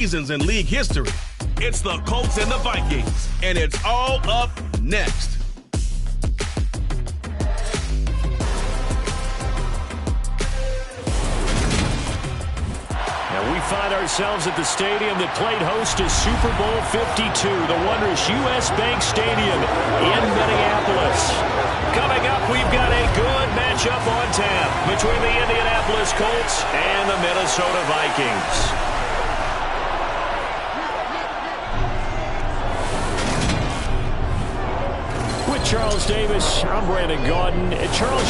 seasons in league history. It's the Colts and the Vikings, and it's all up next. Now we find ourselves at the stadium that played host to Super Bowl 52, the wondrous U.S. Bank Stadium in Minneapolis. Coming up, we've got a good matchup on tap between the Indianapolis Colts and the Minnesota Vikings. Charles Davis, I'm Brandon Gaudin. Charles,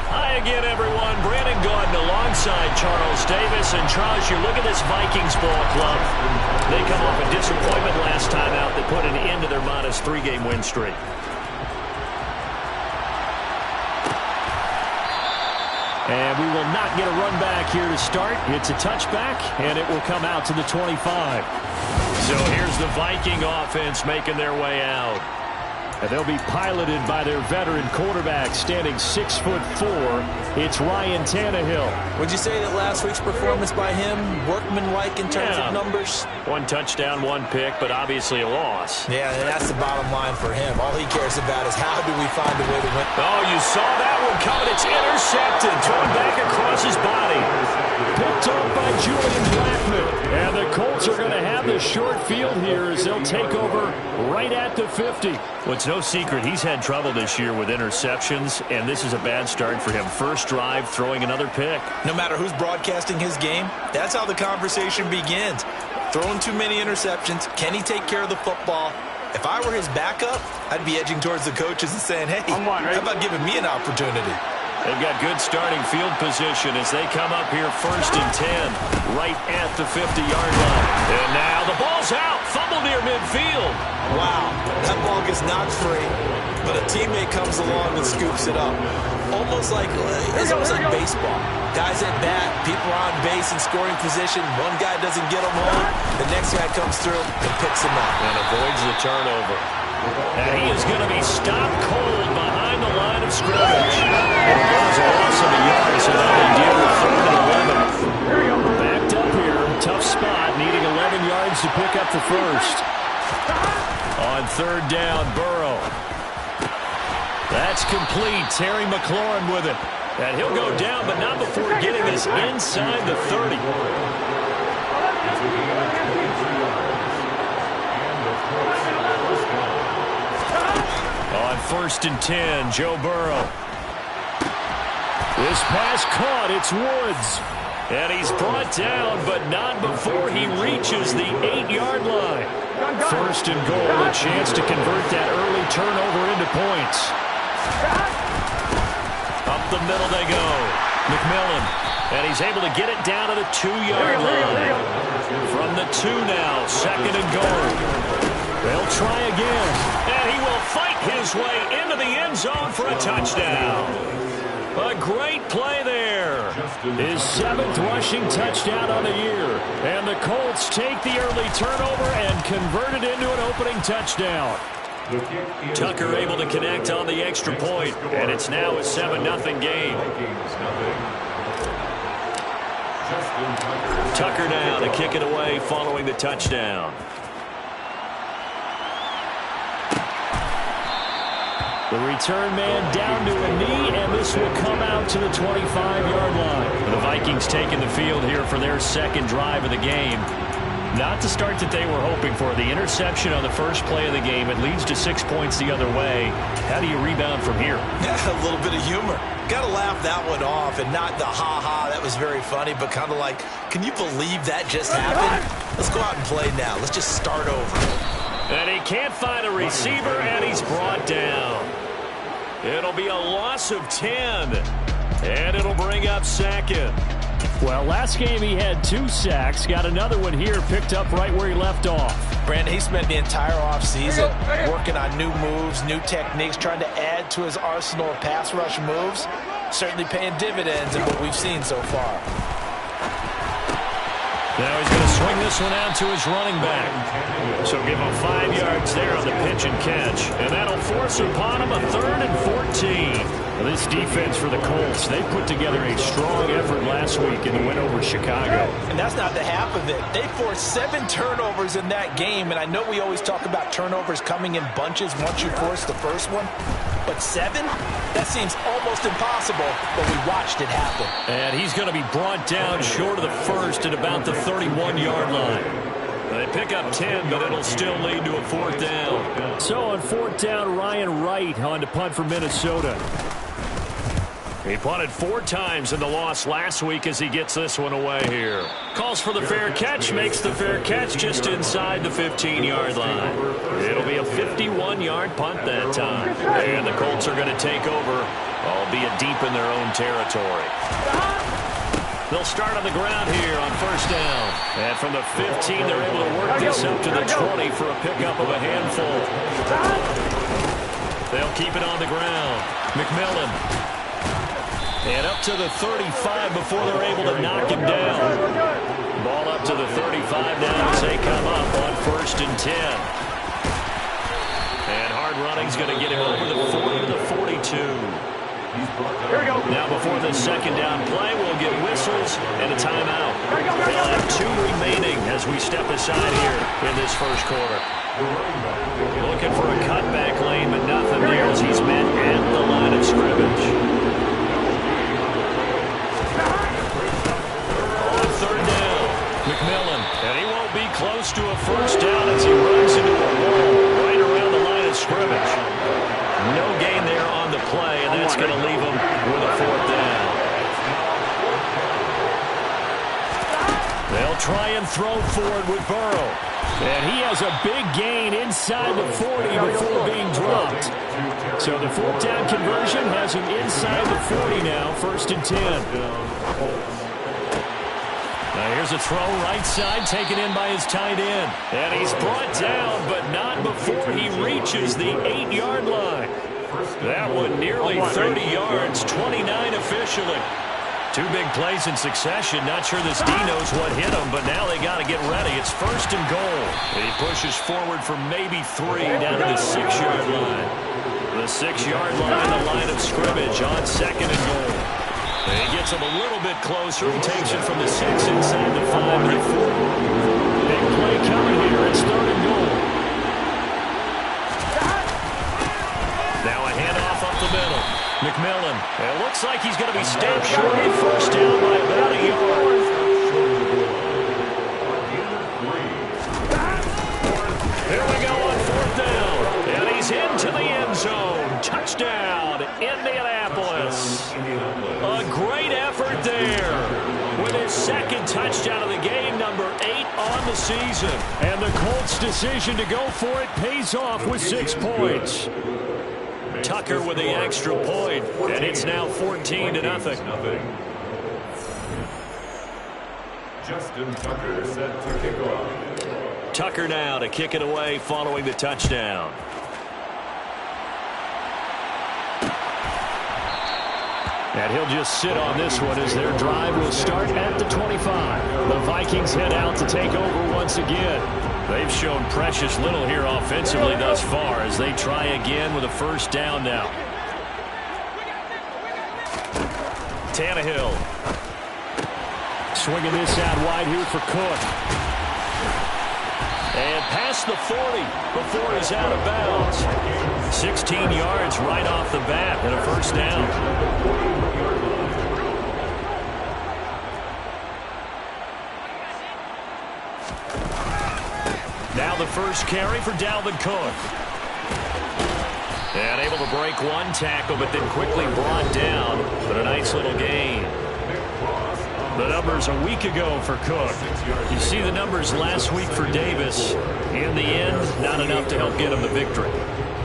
Hi again, everyone. Brandon Gaudin alongside Charles Davis. And Charles, you look at this Vikings ball club. They come off a disappointment last time out that put an end to their modest 3-game win streak. And we will not get a run back here to start. It's a touchback, and it will come out to the 25. So here's the Viking offense making their way out. And they'll be piloted by their veteran quarterback, standing 6'4". It's Ryan Tannehill. Would you say that last week's performance by him, workmanlike in terms of numbers? 1 touchdown, 1 pick, but obviously a loss. Yeah, and that's the bottom line for him. All he cares about is how do we find a way to win. Oh, you saw that one coming. It's intercepted. Thrown back across his body. Picked up by Julian Blackman. And the Colts are going to have the short field here as they'll take over right at the 50. Well, it's no secret he's had trouble this year with interceptions, and this is a bad start for him. First drive, throwing another pick. No matter who's broadcasting his game, that's how the conversation begins. Throwing too many interceptions. Can he take care of the football? If I were his backup, I'd be edging towards the coaches and saying, hey, how about giving me an opportunity? They've got good starting field position as they come up here 1st and 10, right at the 50-yard line. And now the ball's out. Fumble near midfield. Wow, that ball gets knocked free, but a teammate comes along and scoops it up. It's almost like baseball. Guys at bat, people are on base in scoring position. One guy doesn't get them home. The next guy comes through and picks him up. And avoids the turnover. And he is going to be stopped cold behind the line of scrimmage. And it goes a loss of a yard, so now they deal with 3rd and 11. Backed up here, tough spot, needing 11 yards to pick up the first. On 3rd down, Burrow. That's complete. Terry McLaurin with it. And he'll go down, but not before getting this inside the 30. On 1st and 10, Joe Burrow. This pass caught. It's Woods. And he's brought down, but not before he reaches the 8-yard line. 1st and goal, a chance to convert that early turnover into points. Up the middle they go. McMillan. And he's able to get it down to the 2-yard line. From the 2 now, 2nd and goal. They'll try again. And he will fight his way into the end zone for a touchdown. A great play there. His 7th rushing touchdown on the year. And the Colts take the early turnover and convert it into an opening touchdown. Tucker able to connect on the extra point, and it's now a 7-0 game. Tucker now to kick it away following the touchdown. The return man down to a knee, and this will come out to the 25-yard line. The Vikings taking the field here for their 2nd drive of the game. Not the start that they were hoping for. The interception on the first play of the game. It leads to 6 points the other way. How do you rebound from here? Yeah, a little bit of humor. Got to laugh that one off, and not the ha-ha, that was very funny, but kind of like, can you believe that just happened? Let's go out and play now. Let's just start over. And he can't find a receiver, and he's brought down. It'll be a loss of 10, and it'll bring up 2nd. Well, last game he had 2 sacks. Got another one here, picked up right where he left off. Brandon, he spent the entire offseason working on new moves, new techniques, trying to add to his arsenal of pass rush moves. Certainly paying dividends in what we've seen so far. Now he's going to swing this one out to his running back. So give him 5 yards there on the pitch and catch. And that'll force upon him a 3rd and 14. Well, this defense for the Colts, they put together a strong effort last week in the win over Chicago. And that's not the half of it. They forced 7 turnovers in that game. And I know we always talk about turnovers coming in bunches once you force the first one. But 7? That seems almost impossible, but we watched it happen. And he's going to be brought down short of the first at about the 31-yard line. They pick up 10, but it'll still lead to a 4th down. So on 4th down, Ryan Wright on to punt for Minnesota. He punted 4 times in the loss last week as he gets this one away here. Calls for the fair catch, makes the fair catch just inside the 15-yard line. It'll be a 51-yard punt that time. And the Colts are going to take over, albeit deep in their own territory. They'll start on the ground here on 1st down. And from the 15, they're able to work this up to the 20 for a pickup of a handful. They'll keep it on the ground. McMillan. And up to the 35 before they're able to knock him down. Ball up to the 35 now as they come up on 1st and 10. And hard running's going to get him over the 40 to the 42. Here we go. Now before the 2nd down play, we'll get whistles and a timeout. They'll have 2 remaining as we step aside here in this 1st quarter. Looking for a cutback lane, but nothing there as he's met at the line of scrimmage. McMillan, and he won't be close to a 1st down as he runs into a wall right around the line of scrimmage. No gain there on the play, and that's going to leave him with a 4th down. They'll try and throw forward with Burrow. And he has a big gain inside the 40 before being dropped. So the 4th down conversion has him inside the 40 now, 1st and 10. Now here's a throw right side taken in by his tight end. And he's brought down, but not before he reaches the 8-yard line. That one nearly 30 yards, 29 officially. 2 big plays in succession. Not sure this D knows what hit him, but now they got to get ready. It's 1st and goal. He pushes forward for maybe 3 down to the 6-yard line. The 6-yard line, the line of scrimmage on 2nd and goal. And he gets him a little bit closer. He takes it from the 6 inside the 5 to the 4. Big play coming here. It's 3rd and goal. Now a handoff up the middle. McMillan. It looks like he's going to be stopped short of the 1st down by about a yard. Here we go on 4th down. And he's into the end zone. Touchdown, Indianapolis. A great effort there with his 2nd touchdown of the game, number 8 on the season. And the Colts' decision to go for it pays off with 6 points. Tucker with the extra point, and it's now 14-0. Justin Tucker set to kick off. Tucker now to kick it away following the touchdown. And he'll just sit on this one as their drive will start at the 25. The Vikings head out to take over once again. They've shown precious little here offensively thus far as they try again with a 1st down now. Tannehill. Swinging this out wide here for Cook. And past the 40 before he's out of bounds. 16 yards right off the bat and a 1st down. Now the 1st carry for Dalvin Cook. And able to break 1 tackle, but then quickly brought down. But a nice little gain. The numbers a week ago for Cook. You see the numbers last week for Davis. In the end, not enough to help get him the victory.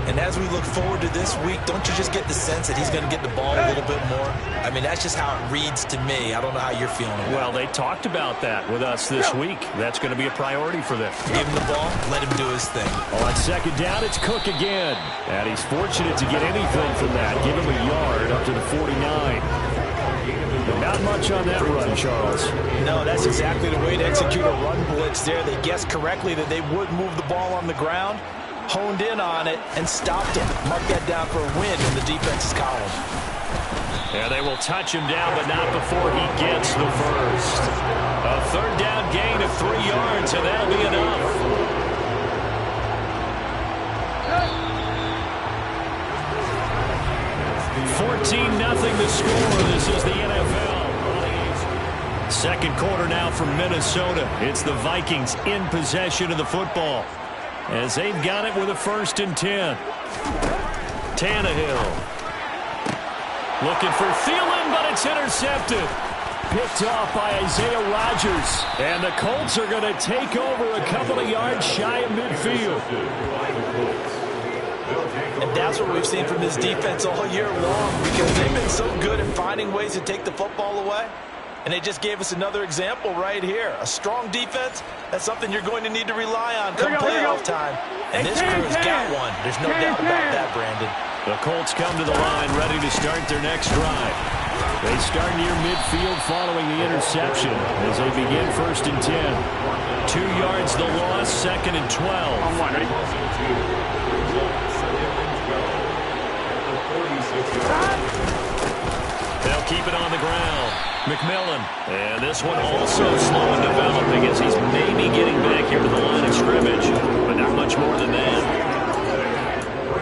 And as we look forward to this week, don't you just get the sense that he's going to get the ball a little bit more? I mean, that's just how it reads to me. I don't know how you're feeling about it. Well, they talked about that with us this week. That's going to be a priority for them. Give him the ball, let him do his thing. On 2nd down, it's Cook again. And he's fortunate to get anything from that. Give him a yard up to the 49. About Not much on that run, Charles. No, that's exactly the way to execute a run blitz there. They guessed correctly that they would move the ball on the ground, honed in on it, and stopped it. Mark that down for a win in the defense's column. Yeah, they will touch him down, but not before he gets the first. A third down gain of 3 yards, and that'll be enough. 14-0 the score. This is the NFL. Second quarter now from Minnesota. It's the Vikings in possession of the football as they've got it with a 1st and 10. Tannehill looking for Thielen, but it's intercepted. Picked off by Isaiah Rodgers. And the Colts are going to take over a couple of yards shy of midfield. And that's what we've seen from this defense all year long, because they've been so good at finding ways to take the football away. And they just gave us another example right here. A strong defense, that's something you're going to need to rely on come playoff time. And this crew's got one. There's no doubt about that, Brandon. The Colts come to the line ready to start their next drive. They start near midfield following the interception as they begin 1st and 10. 2 yards the loss, 2nd and 12. Ready? They'll keep it on the ground. McMillan. And this one also slow in developing as he's maybe getting back here to the line of scrimmage, but not much more than that.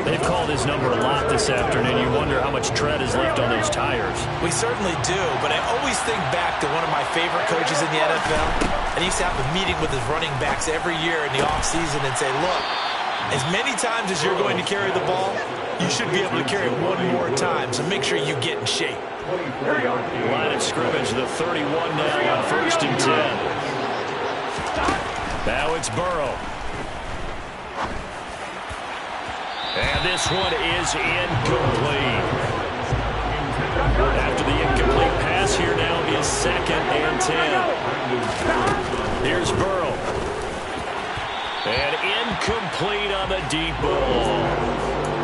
They've called his number a lot this afternoon. You wonder how much tread is left on those tires. We certainly do, but I always think back to one of my favorite coaches in the NFL. And he used to have a meeting with his running backs every year in the offseason and say, look, as many times as you're going to carry the ball, you should be able to carry it one more time, so make sure you get in shape. Line of scrimmage, the 31 now on 1st and 10. Now it's Burrow. And this one is incomplete. After the incomplete pass, here now is 2nd and 10. Here's Burrow. And incomplete on the deep ball.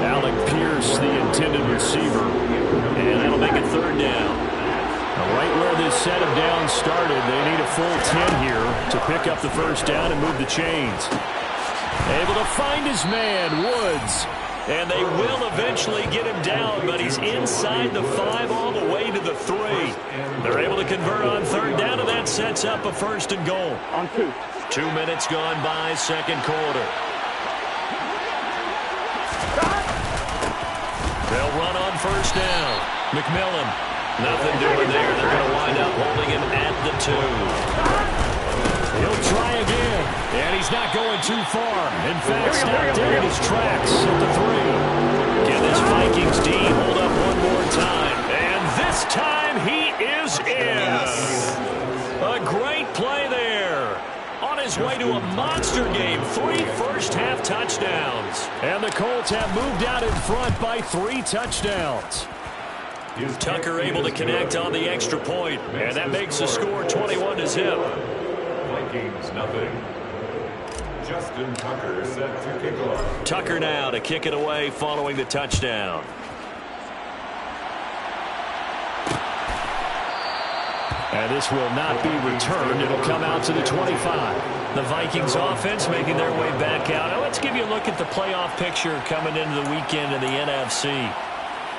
Alec Pierce, the intended receiver. And that'll make it 3rd down. Now, right where this set of downs started, they need a full 10 here to pick up the 1st down and move the chains. Able to find his man, Woods. And they will eventually get him down, but he's inside the 5 all the way to the 3. They're able to convert on 3rd down, and that sets up a 1st and goal. On 2. 2 minutes gone by, 2nd quarter. They'll run on 1st down. McMillan, nothing doing there. They're going to wind up holding him at the 2. He'll try again, and he's not going too far. In fact, stopped dead in his tracks at the 3. Can this Vikings D hold up one more time? And this time he is in. A great play there. On his way to a monster game, 3 first-half touchdowns. And the Colts have moved out in front by 3 touchdowns. Tucker able to connect on the extra point, and that makes the score 21-0. Vikings, nothing. Justin Tucker set to kick off. Tucker now to kick it away following the touchdown. And this will not be returned. It'll come out to the 25. The Vikings offense making their way back out. Now let's give you a look at the playoff picture coming into the weekend in the NFC.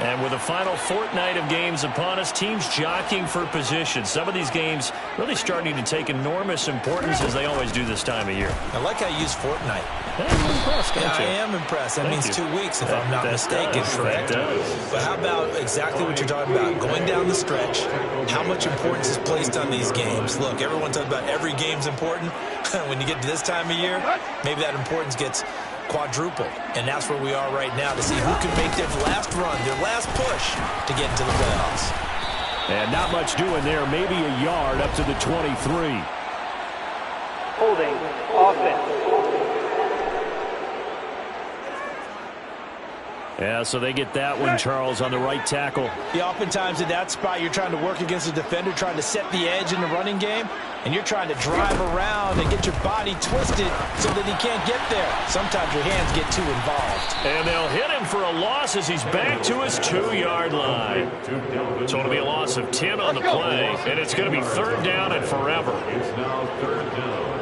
And with the final fortnight of games upon us, teams jockeying for position. Some of these games really starting to take enormous importance as they always do this time of year. I like how you use fortnight. I'm impressed, I am impressed. That means 2 weeks, if I'm not mistaken, correct? But how about exactly what you're talking about? Going down the stretch, how much importance is placed on these games? Look, everyone talks about every game's important. When you get to this time of year, maybe that importance gets quadrupled. And that's where we are right now to see who can make their last run, their last push to get into the playoffs. And not much doing there. Maybe a yard up to the 23. Holding offense. Yeah, so they get that one, Charles, on the right tackle. Yeah, oftentimes in that spot, you're trying to work against a defender, trying to set the edge in the running game. and you're trying to drive around and get your body twisted so that he can't get there. Sometimes your hands get too involved. And they'll hit him for a loss as he's back to his 2-yard line. So it'll be a loss of 10 on the play, and it's going to be 3rd down and forever. It's now 3rd down.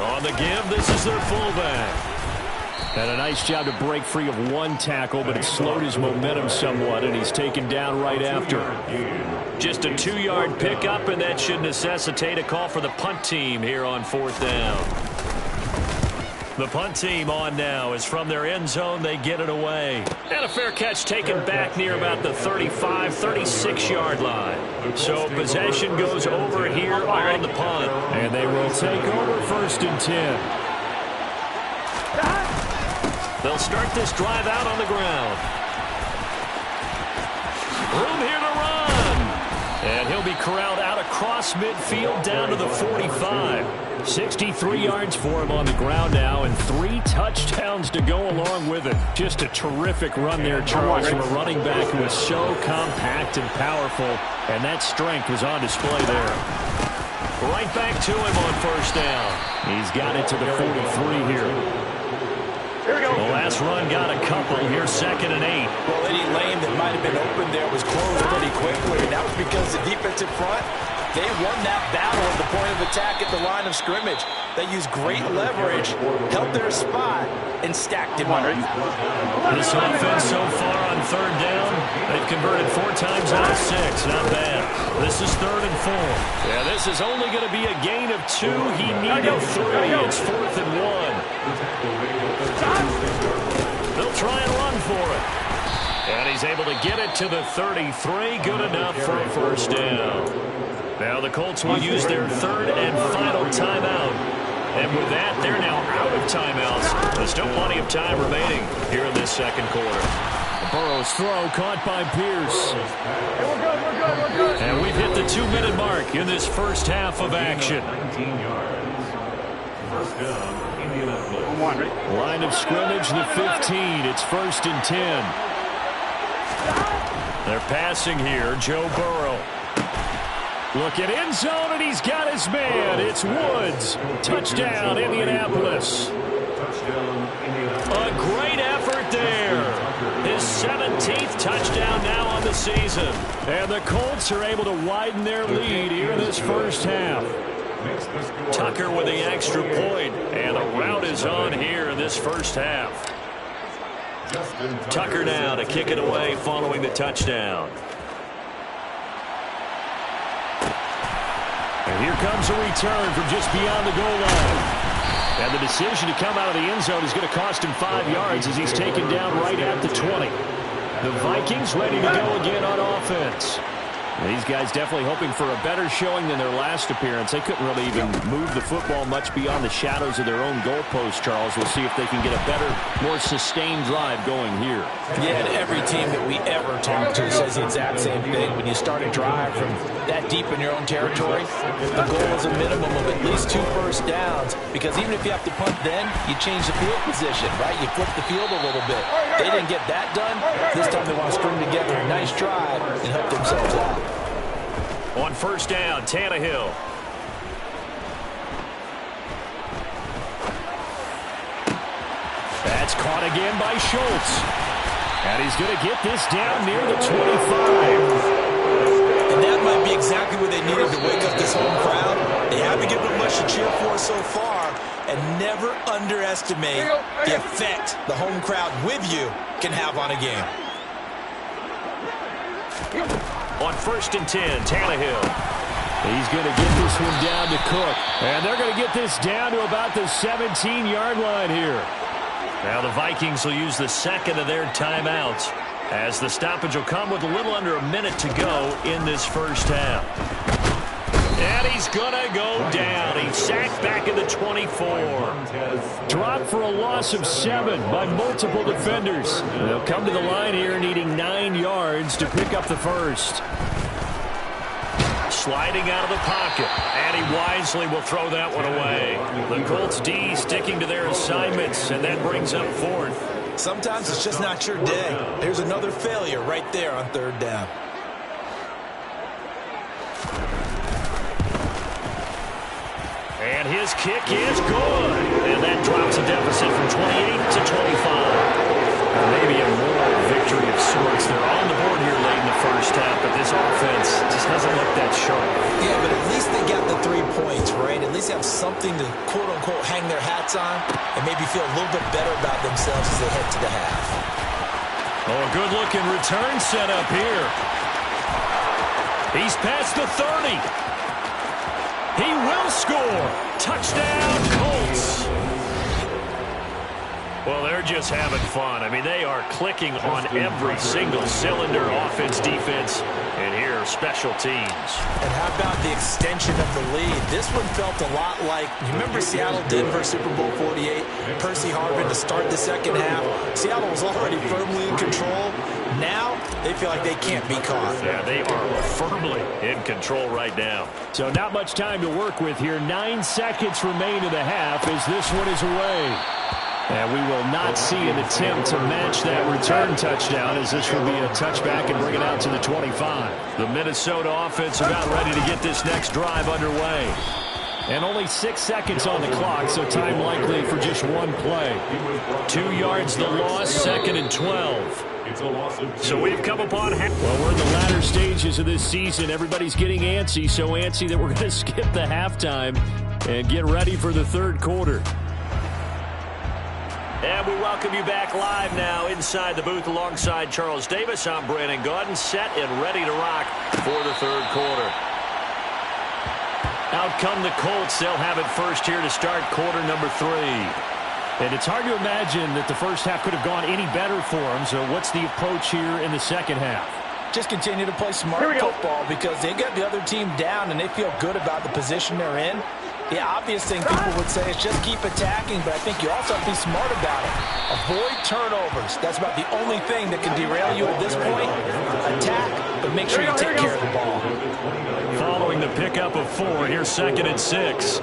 On the give, this is their fullback. And a nice job to break free of one tackle, but it slowed his momentum somewhat, and he's taken down right after. Just a 2-yard pickup, and that should necessitate a call for the punt team here on 4th down. The punt team on now is from their end zone. They get it away. And a fair catch taken back near about the 35, 36-yard line. So possession goes over here on the punt. And they will take over 1st and 10. They'll start this drive out on the ground. Room here to run. And he'll be corralled out across midfield down to the 45. 63 yards for him on the ground now, and 3 touchdowns to go along with it. Just a terrific run there, Charles, from a running back who is so compact and powerful, and that strength was on display there. Right back to him on 1st down. He's got it to the 43 here. The last run got a couple. Here's 2nd and 8. Well, any lane that might have been open there was closed pretty quickly, and that was because the defensive front, they won that battle at the point of attack at the line of scrimmage. They used great leverage, held their spot, and stacked him on it. This offense so far on 3rd down, they've converted 4 times out of 6. Not bad. This is 3rd and 4. Yeah, this is only going to be a gain of 2. He needed 3. It's 4th and 1. They'll try and run for it. And he's able to get it to the 33. Good enough for a 1st down. Now the Colts will use their 3rd and final timeout. And with that, they're now out of timeouts. There's still plenty of time remaining here in this 2nd quarter. Burrow's throw caught by Pierce. We're good. And we've hit the 2-minute mark in this first half of action. 19 yards. 1st down, Indianapolis. Line of scrimmage, the 15. It's 1st and 10. They're passing here. Joe Burrow. Looking end zone, and he's got his man. It's Woods. Touchdown, Indianapolis. A great effort there. His 17th touchdown now on the season. And the Colts are able to widen their lead here in this first half. Tucker with the extra point, and the route is on here in this first half. Tucker now to kick it away following the touchdown. And here comes a return from just beyond the goal line. And the decision to come out of the end zone is going to cost him 5 yards as he's taken down right at the 20. The Vikings ready to go again on offense. These guys definitely hoping for a better showing than their last appearance. They couldn't really even move the football much beyond the shadows of their own goalpost, Charles. We'll see if they can get a better, more sustained drive going here. Yeah, and every team that we ever talk to says the exact same thing. When you start a drive from that deep in your own territory, the goal is a minimum of at least 2 first downs, because even if you have to punt then, you change the field position, right? You flip the field a little bit. They didn't get that done. This time they want to string together a nice drive and help themselves out. On 1st down, Tannehill. That's caught again by Schultz. And he's going to get this down near the 25. And that might be exactly what they needed to wake up this home crowd. They haven't given them much to cheer for so far. And never underestimate the effect the home crowd with you can have on a game. On 1st and 10, Tannehill. He's going to get this one down to Cook. And they're going to get this down to about the 17-yard line here. Now the Vikings will use the 2nd of their timeouts, as the stoppage will come with a little under a minute to go in this first half. And he's going to go down. He's sacked back at the 24. Dropped for a loss of 7 by multiple defenders. They'll come to the line here needing 9 yards to pick up the first. Sliding out of the pocket, and he wisely will throw that one away. The Colts D sticking to their assignments, and that brings up 4th. Sometimes it's just not your day. Here's another failure right there on 3rd down. And his kick is good. And that drops a deficit from 28 to 25. Maybe a moral victory of sorts. They're on the board here late in the first half, but this offense just doesn't look that sharp. Yeah, but at least they got the 3 points, right? At least they have something to, quote-unquote, hang their hats on and maybe feel a little bit better about themselves as they head to the half. Oh, a good-looking return set up here. He's past the 30. He will score. Touchdown, Colts. Well, they're just having fun. I mean, they are clicking on every single cylinder, offense, defense, and here, special teams. And how about the extension of the lead? This one felt a lot like, you remember Seattle Denver Super Bowl 48? Percy Harvin to start the second half. Seattle was already firmly in control. Now, they feel like they can't be caught. Yeah, they are firmly in control right now. So not much time to work with here. 9 seconds remain in the half as this one is away. And we will not see an attempt to match that return touchdown as this will be a touchback and bring it out to the 25. The Minnesota offense about ready to get this next drive underway. And only 6 seconds on the clock, so time likely for just one play. 2 yards the loss, 2nd and 12. So we've come upon half. Well, we're in the latter stages of this season. Everybody's getting antsy, so antsy that we're going to skip the halftime and get ready for the third quarter. And we welcome you back live now inside the booth alongside Charles Davis. I'm Brandon Gaudin, set and ready to rock for the third quarter. Out come the Colts. They'll have it first here to start quarter number 3. And it's hard to imagine that the first half could have gone any better for them. So what's the approach here in the second half? Just continue to play smart football because they got the other team down and they feel good about the position they're in. The obvious thing people would say is just keep attacking, but I think you also have to be smart about it. Avoid turnovers. That's about the only thing that can derail you at this point. Attack, but make sure you take care of the ball. Following the pickup of 4, here's 2nd and 6.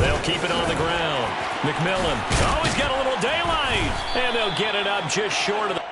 They'll keep it on the ground. McMillan. Oh, he's got a little daylight. And they'll get it up just short of the...